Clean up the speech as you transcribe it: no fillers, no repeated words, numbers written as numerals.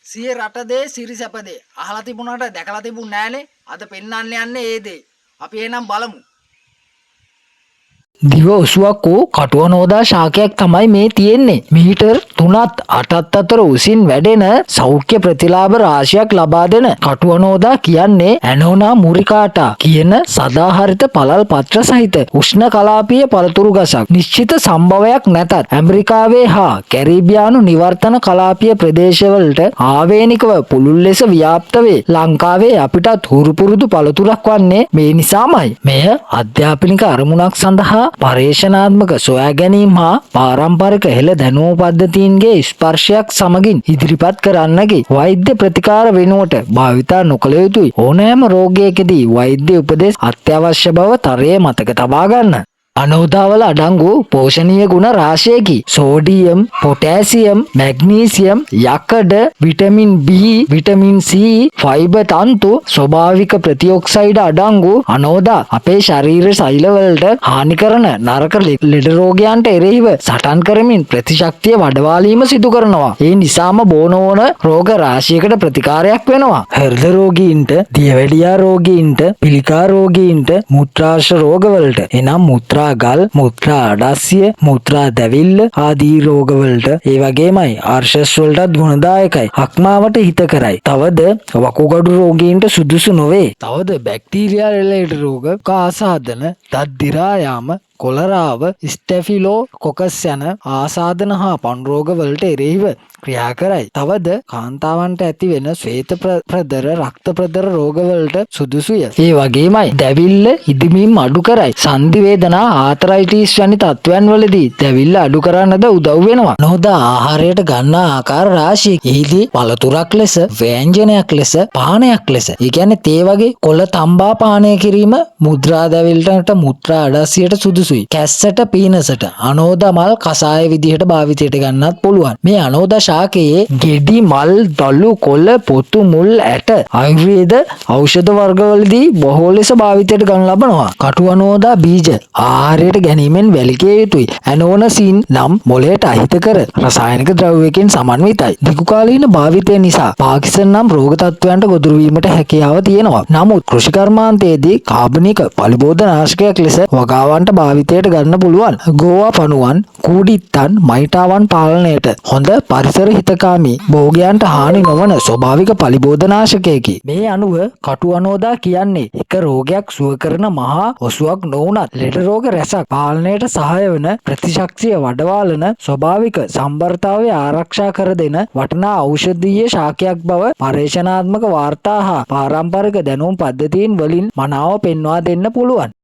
සිය රට දේ සිරිසැප දේ අහලා තිබුණාට දැකලා තිබුණ නෑනේ. අද පෙන්වන්න යන්නේ ඒ දේ. අපි එහෙනම් බලමු. දිව ඔසුවක් වූ කටුවනෝදා ශාකයක් තමයි මේ තියෙන්නේ. මීටර් 3ත් 8ත් අතර උසින් වැඩෙන සෞඛ්‍ය ප්‍රතිලාභ රාශියක් ලබා දෙන කටුවනෝදා කියන්නේ ඇනෝනා මුරිකාටා කියන සදාහරිත පළල් පත්‍ර සහිත උෂ්ණ කලාපීය පළතුරු ගසක්. නිශ්චිත සම්භවයක් නැතත් ඇමරිකාවේ හා කැරිබියානු නිවර්තන කලාපීය ප්‍රදේශවලට ආවේනිකව පුළුල් ලෙස ව්‍යාප්ත වේ. ලංකාවේ අපිටත් හුරුපුරුදු පළතුරක් වන්නේ මේ නිසාමයි. මෙය අධ්‍යාපනික අරමුණක් සඳහා පර්යේෂණාත්මක සොයා ගැනීම හා පාරම්පරික හෙළ දැනුම පද්ධතීන්ගේ ස්පර්ශයක් සමගින් ඉදිරිපත් කරන්නකි. වෛද්‍ය ප්‍රතිකාර වෙනුවට භාවිතා නොකළ යුතුයි. ඕනෑම රෝගයකදී වෛද්‍ය උපදෙස් අත්‍යවශ්‍ය බව තරයේ මතක තබා ගන්න. අනෝදාවල අඩංගු පෝෂණීය ගුණ රාශියකි. සෝඩියම්, පොටෑසියම්, මැග්නීසියම්, යකඩ, vitamin B, vitamin C, fibre තන්තු, ස්වභාවික ප්‍රතිඔක්සයිඩ් අඩංගු අනෝදා අපේ ශරීර සෛලවලට හානි කරන නරක ලෙඩ රෝගයන්ට එරෙහිව සටන් කරමින් ප්‍රතිශක්තිය වඩවාලීම සිදු කරනවා. ඒ නිසාම බෝන රෝග රාශියකට ප්‍රතිකාරයක් වෙනවා. හෘද රෝගීන්ට, දියවැඩියා රෝගීන්ට, පිළිකා රෝගීන්ට, මුත්‍රාශය රෝගවලට එනම් මුත්‍රා ගල්, මුත්‍රා අඩස්සිය, මුත්‍රා දැවිල්ල ආදී රෝගවලට ඒ වගේමයි ආර්ශස් වලටත් ගුණදායකයි. අක්මාවට හිත කරයි. තවද වකුගඩු රෝගීන්ට සුදුසු නොවේ. තවද බැක්ටීරියා රෙලේටඩ් රෝග, කාසාදන, දත් දිරා යාම, කොලරාව, ස්ටැෆිලෝ කොකස් යන ආසාදන හා පණුරෝග වලට එරෙහිව ක්‍රියා කරයි. තවද කාන්තාවන්ට ඇතිවෙන ශ්වේත ප්‍රදර, රක්ත ප්‍රදර රෝගවලට සුදුසුය. ඒ වගේමයි දැවිල්ල ඉදිමීම් අඩු කරයි. සන්ධි වේදනා, ආතරයිටිස් වැනි තත්ත්වයන් වලදී දැවිල්ල අඩු කරන්නද උදව් වෙනවා. අනෝදා ආහාරයට ගන්නා ආකාර රාශියක. එහිදී පළතුරක් ලෙස, ව්‍යංජනයක් ලෙස, පානයක් ලෙස. ඒ කියන්නේ තේ වගේ කොළ තම්බා පානය කිරීම මුද්‍රා දැවිල්ලට, මුත්‍රා අඩස්සියට සුදුසුයි. කැස්සට, පීනසට අනෝදා මල් කසාය විදිහට භාවිතයට ගන්නත් පුළුවන්. මේ අනෝදා ශාකයේ ගෙඩි, මල්, දළු, කොළ, පොතු, මුල්, ඇට ආයුර්වේද ඖෂධ වර්ගවලදී බොහෝ ලෙස භාවිතයට ගනු ලබනවා. කටු අනෝදා බීජ ආහාරයට ගැනීමෙන් වැළකිය යුතුයි. ඇනෝනසින් නම් මොළයට අහිතකර රසායනික ද්‍රව්‍යකින් සමන්විතයි. දීර්ඝකාලීන භාවිතය නිසා පාකිසන් නම් රෝග තත්ත්වයන්ට ගොදුරු වීමට හැකියාව තියෙනවා. නමුත් කෘෂි කර්මාන්තයේදී කාබනික පලිබෝධනාශකයක් ලෙස වගාවන්ට භාවිතයට ගන්න පුළුවන්. ගෝවා පණුවන්, කූඩිත්තන්, මයිටාවන් පාලනයට හොඳ පරිසර හිතකාමී, භෝගයන්ට හානි නොවන ස්වභාවික පලිබෝධනාශකයකි. මේ අනුව කටු අනෝදා කියන්නේ එක රෝගයක් සුව කරන මහා ඔසුවක් නොවුනත් ලෙඩ රෝග රැසක් පාලනයට සහාය වන, ප්‍රතිශක්තිය වඩවාලන, ස්වභාවික සම්බරතාවය ආරක්ෂා කර දෙන වටිනා ඖෂධීය ශාකයක් බව පර්යේෂණාත්මක වාර්තා හා පාරම්පරික දැනුම් පද්ධතීන් වලින් මනාව පෙන්වා දෙන්න පුළුවන්.